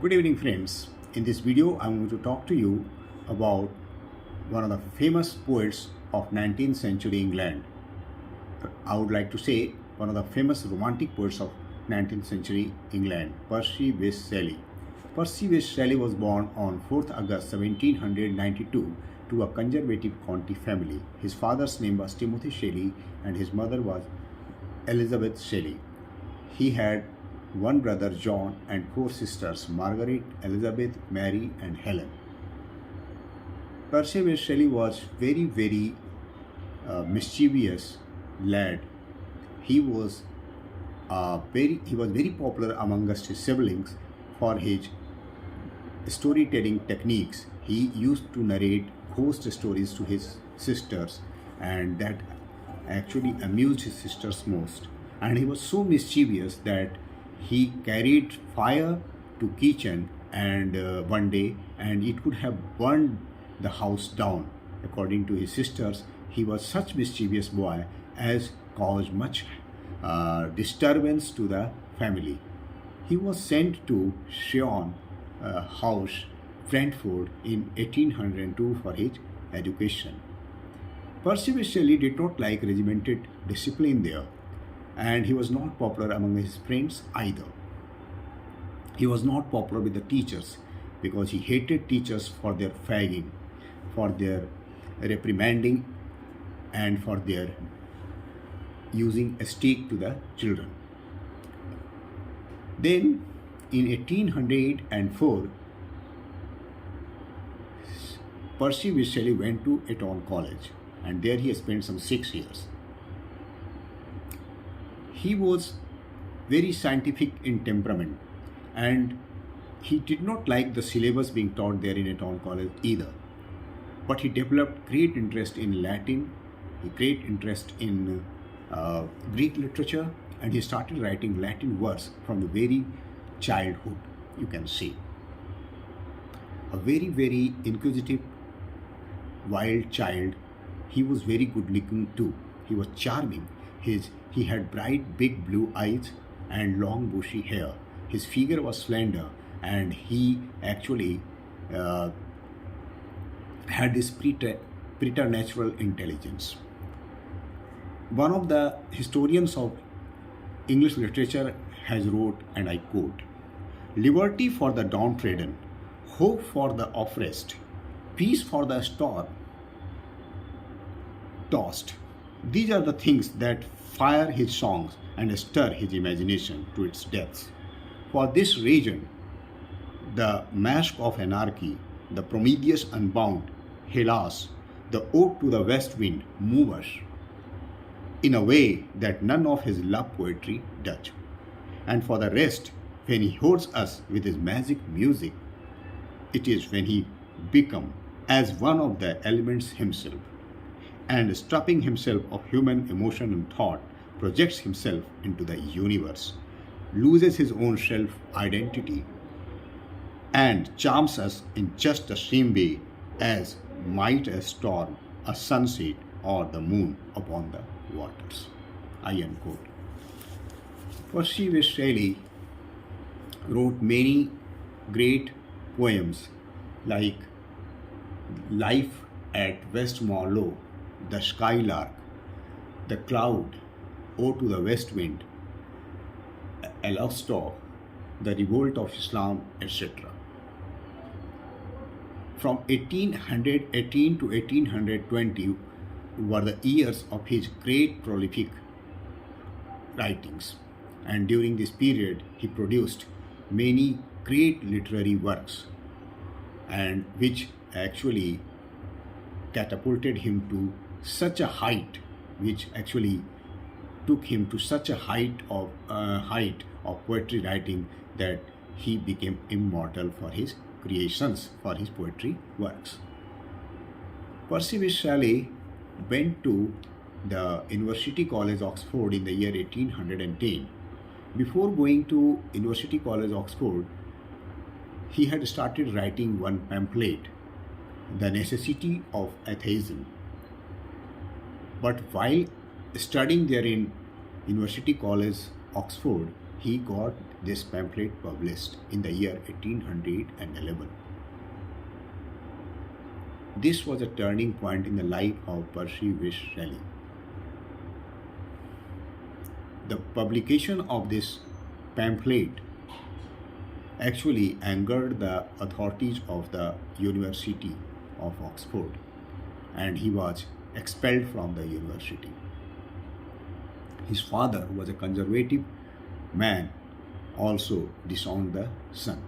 Good evening, friends. In this video, I'm going to talk to you about one of the famous poets of 19th century England. I would like to say one of the famous romantic poets of 19th century England, Percy Bysshe Shelley. Percy Bysshe Shelley was born on 4th August 1792 to a conservative county family. His father's name was Timothy Shelley and his mother was Elizabeth Shelley. He had one brother John and four sisters Margaret, Elizabeth, Mary and Helen. Percy Bysshe Shelley was very mischievous lad. He was very popular amongst his siblings for his storytelling techniques. He used to narrate ghost stories to his sisters, and that actually amused his sisters most. And he was so mischievous that he carried fire to kitchen and one day, and it could have burned the house down. According to his sisters, he was such mischievous boy as caused much disturbance to the family. He was sent to Sion House, Brentford in 1802 for his education. Percy Bysshe Shelley did not like regimented discipline there, and he was not popular among his friends either. He was not popular with the teachers because he hated teachers for their fagging, for their reprimanding, and for their using a stick to the children. Then in 1804, Percy Bysshe Shelley went to Eton College, and there he spent some 6 years. He was very scientific in temperament, and he did not like the syllabus being taught there in Eton College either. But he developed great interest in Latin, great interest in Greek literature, and he started writing Latin verse from the very childhood, you can see. A very inquisitive, wild child. He was very good looking too. He was charming. He had bright big blue eyes and long bushy hair. His figure was slender, and he actually had this preternatural intelligence. One of the historians of English literature has wrote, and I quote, "Liberty for the downtrodden, hope for the oppressed, peace for the storm tossed. These are the things that fire his songs and stir his imagination to its depths. For this region, the mask of anarchy, the Prometheus unbound, Hellas, the ode to the west wind move us in a way that none of his love poetry does. And for the rest, when he holds us with his magic music, it is when he become as one of the elements himself, and stripping himself of human emotion and thought, projects himself into the universe, loses his own self-identity, and charms us in just the same way as might a storm, a sunset, or the moon upon the waters." I unquote. Percy Bysshe Shelley wrote many great poems like Life at Westmorlow, The Skylark, The Cloud, Ode to the West Wind, Alostor, The Revolt of Islam, etc. From 1818 to 1820 were the years of his great prolific writings, and during this period he produced many great literary works, and which actually catapulted him to such a height, which actually took him to such a height of poetry writing that he became immortal for his creations, for his poetry works. Percy Bysshe Shelley went to the University College, Oxford in the year 1810. Before going to University College, Oxford, he had started writing one pamphlet, The Necessity of Atheism. But while studying there in University College, Oxford, he got this pamphlet published in the year 1811. This was a turning point in the life of Percy Bysshe Shelley. The publication of this pamphlet actually angered the authorities of the University of Oxford, and he was expelled from the university. His father, who was a conservative man, also disowned the son.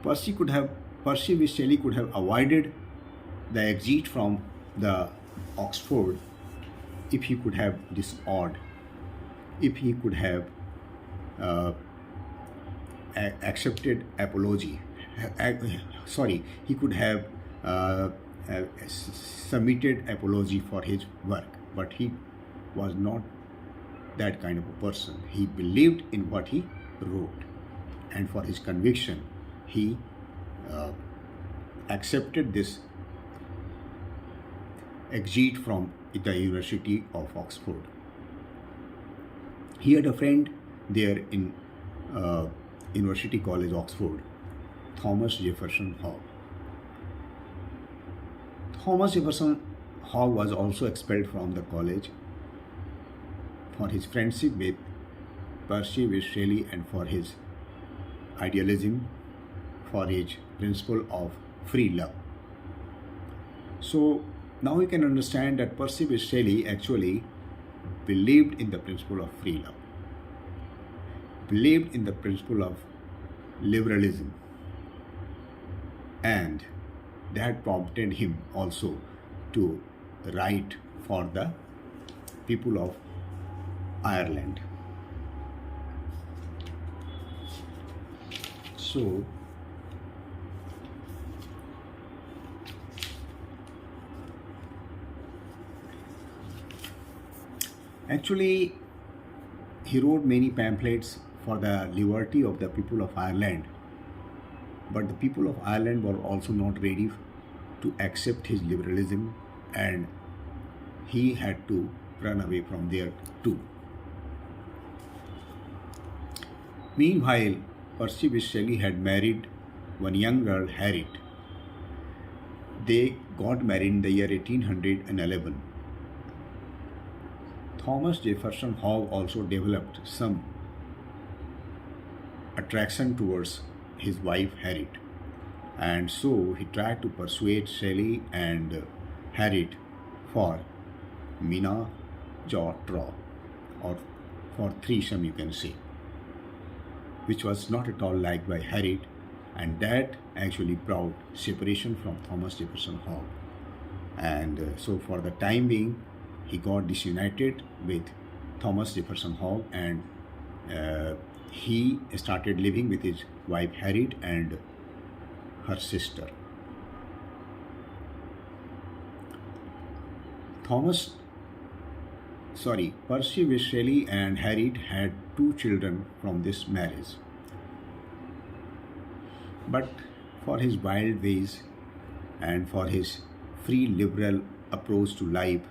Percy Bysshe Shelley could have avoided the exit from the Oxford if he could have disowned, if he could have accepted apology. He could have submitted apology for his work, but he was not that kind of a person. He believed in what he wrote, and for his conviction, he accepted this exit from the University of Oxford. He had a friend there in University College, Oxford, Thomas Jefferson Hogg. Thomas Jefferson Hogg was also expelled from the college for his friendship with Percy Bysshe Shelley and for his idealism, for his principle of free love. So now we can understand that Percy Bysshe Shelley actually believed in the principle of free love, believed in the principle of liberalism, and that prompted him also to write for the people of Ireland. So actually he wrote many pamphlets for the liberty of the people of Ireland, but the people of Ireland were also not ready to accept his liberalism, and he had to run away from there too. Meanwhile, Percy Bysshe Shelley had married one young girl, Harriet. They got married in the year 1811. Thomas Jefferson Hogg also developed some attraction towards his wife Harriet, and so he tried to persuade Shelley and Harriet for Mina Jaw, or for threesome, you can say, which was not at all liked by Harriet, and that actually brought separation from Thomas Jefferson Hogg. And so for the time being, he got disunited with Thomas Jefferson Hogg, and he started living with his wife Harriet and her sister. Percy Bysshe Shelley and Harriet had 2 children from this marriage. But for his wild ways and for his free liberal approach to life,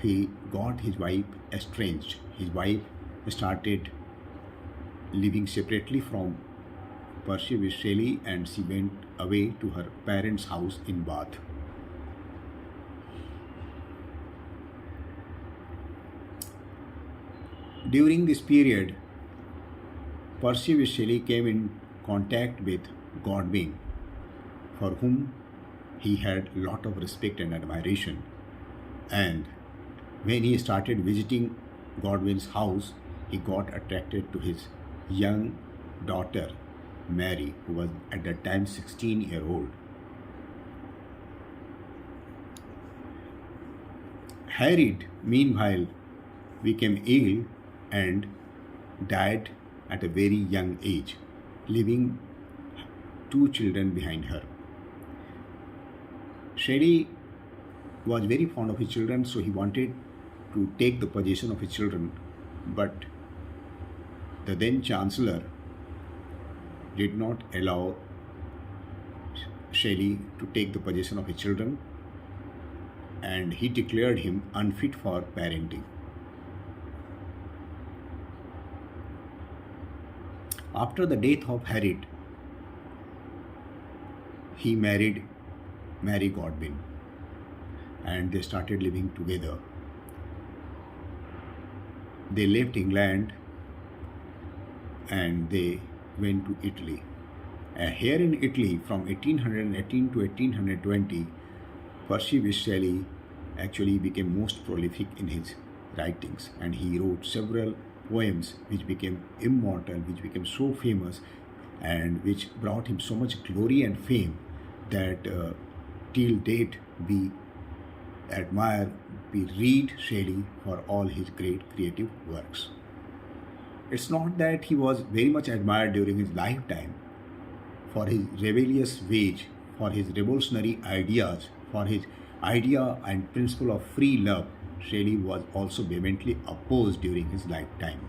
he got his wife estranged. His wife started living separately from Percy Bysshe Shelley, and she went away to her parents' house in Bath. During this period, Percy Bysshe Shelley came in contact with Godwin, for whom he had a lot of respect and admiration. And when he started visiting Godwin's house, he got attracted to his young daughter, Mary, who was at that time 16-year-old. Harriet, meanwhile, became ill and died at a very young age, leaving 2 children behind her. Shelley was very fond of his children, so he wanted to take the possession of his children, but the then Chancellor did not allow Shelley to take the possession of his children, and he declared him unfit for parenting. After the death of Harriet, he married Mary Godwin and they started living together. They left England and they went to Italy. Here in Italy, from 1818 to 1820, Percy Bysshe Shelley actually became most prolific in his writings, and he wrote several poems which became immortal, which became so famous, and which brought him so much glory and fame that till date we admire, we read Shelley for all his great creative works. It's not that he was very much admired during his lifetime for his rebellious ways, for his revolutionary ideas, for his idea and principle of free love. Shelley was also vehemently opposed during his lifetime.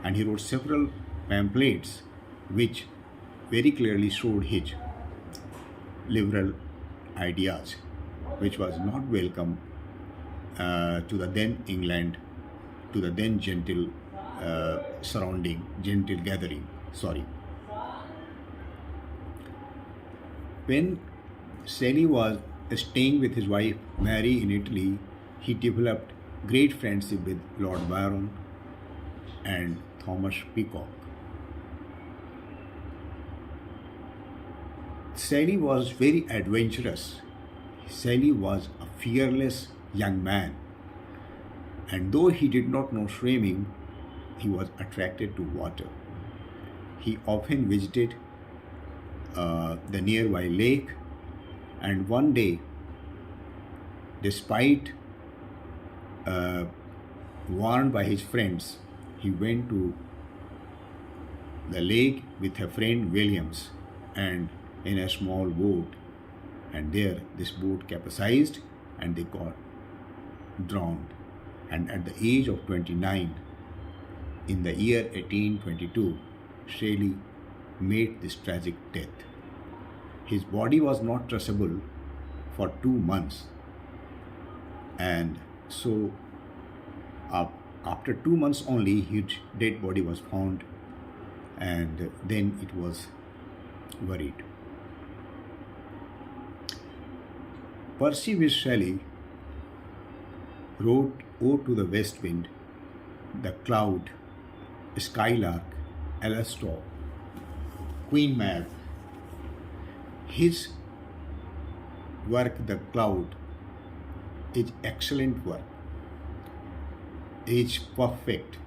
And he wrote several pamphlets which very clearly showed his liberal ideas, which was not welcome to the then England, to the then gentle gentle gathering. When Shelley was staying with his wife Mary in Italy, he developed great friendship with Lord Byron and Thomas Peacock. Shelley was very adventurous. Shelley was a fearless young man, and though he did not know swimming, he was attracted to water. He often visited the nearby lake, and one day, despite warned by his friends, he went to the lake with a friend Williams and in a small boat, and there this boat capsized and they got drowned. And at the age of 29, in the year 1822, Shelley met this tragic death. His body was not traceable for 2 months, and so after 2 months only his dead body was found, and then it was buried. Percy Bysshe Shelley wrote Ode to the West Wind, The Cloud, Skylark, Alastair, Queen Mab. His work, The Cloud, is excellent work. It's perfect,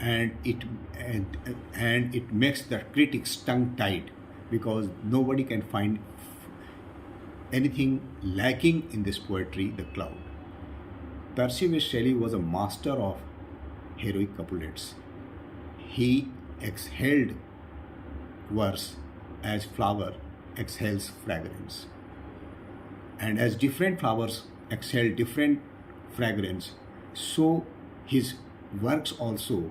and it makes the critics tongue-tied, because nobody can find anything lacking in this poetry, The Cloud. Percy Bysshe Shelley was a master of heroic couplets. He exhaled verse as flower exhales fragrance, and as different flowers exhale different fragrance, so his works also,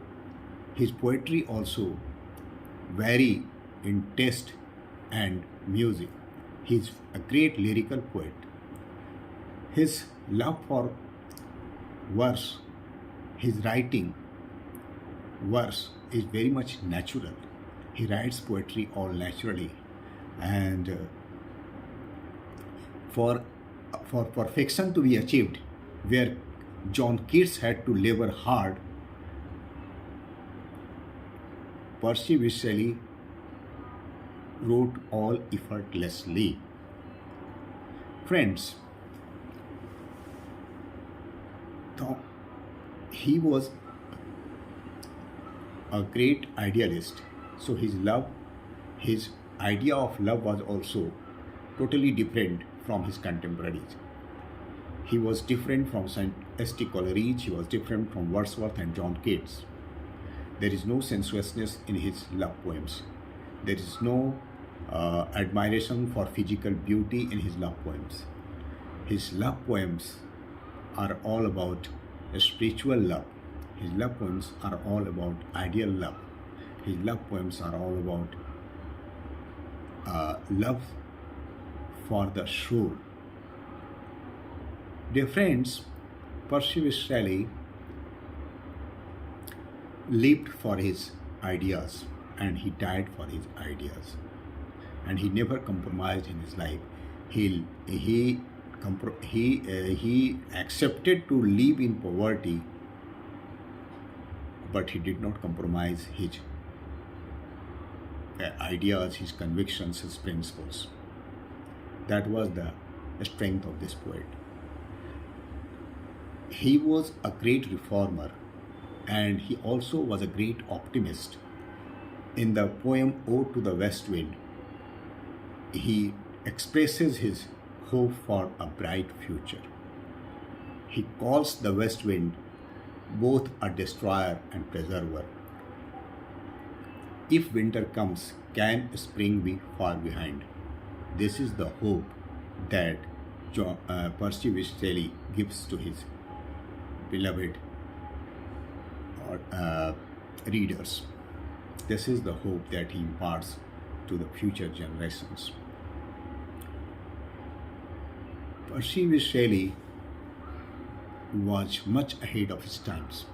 his poetry also vary in taste and music. He's a great lyrical poet. His love for verse, his writing verse is very much natural. He writes poetry all naturally, and for perfection to be achieved, where John Keats had to labor hard, Percy Bysshe Shelley wrote all effortlessly. Friends, he was a great idealist, so his idea of love was also totally different from his contemporaries. He was different from St. S.T. Coleridge, he was different from Wordsworth and John Keats. There is no sensuousness in his love poems. There is no admiration for physical beauty in his love poems. His love poems are all about a spiritual love. His love poems are all about ideal love. His love poems are all about love for the soul. Dear friends, Percy Bysshe Shelley lived for his ideas and he died for his ideas. And he never compromised in his life. He accepted to live in poverty, but he did not compromise his ideas, his convictions, his principles. That was the strength of this poet. He was a great reformer, and he also was a great optimist. In the poem Ode to the West Wind, he expresses his hope for a bright future. He calls the west wind both a destroyer and preserver. If winter comes, can spring be far behind? This is the hope that Percy Bysshe Shelley gives to his beloved readers. This is the hope that he imparts to the future generations. Percy Bysshe Shelley was much ahead of his times,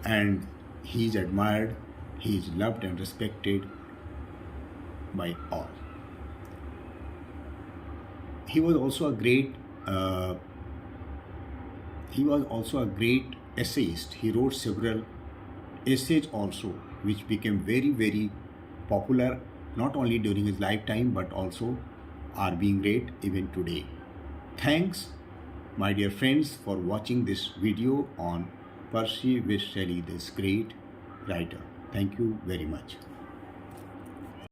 and he is admired, he is loved and respected by all. He was also a great essayist. He wrote several essays also, which became very, very popular not only during his lifetime but also are being read even today. Thanks, my dear friends, for watching this video on Percy Bysshe Shelley, this great writer. Thank you very much.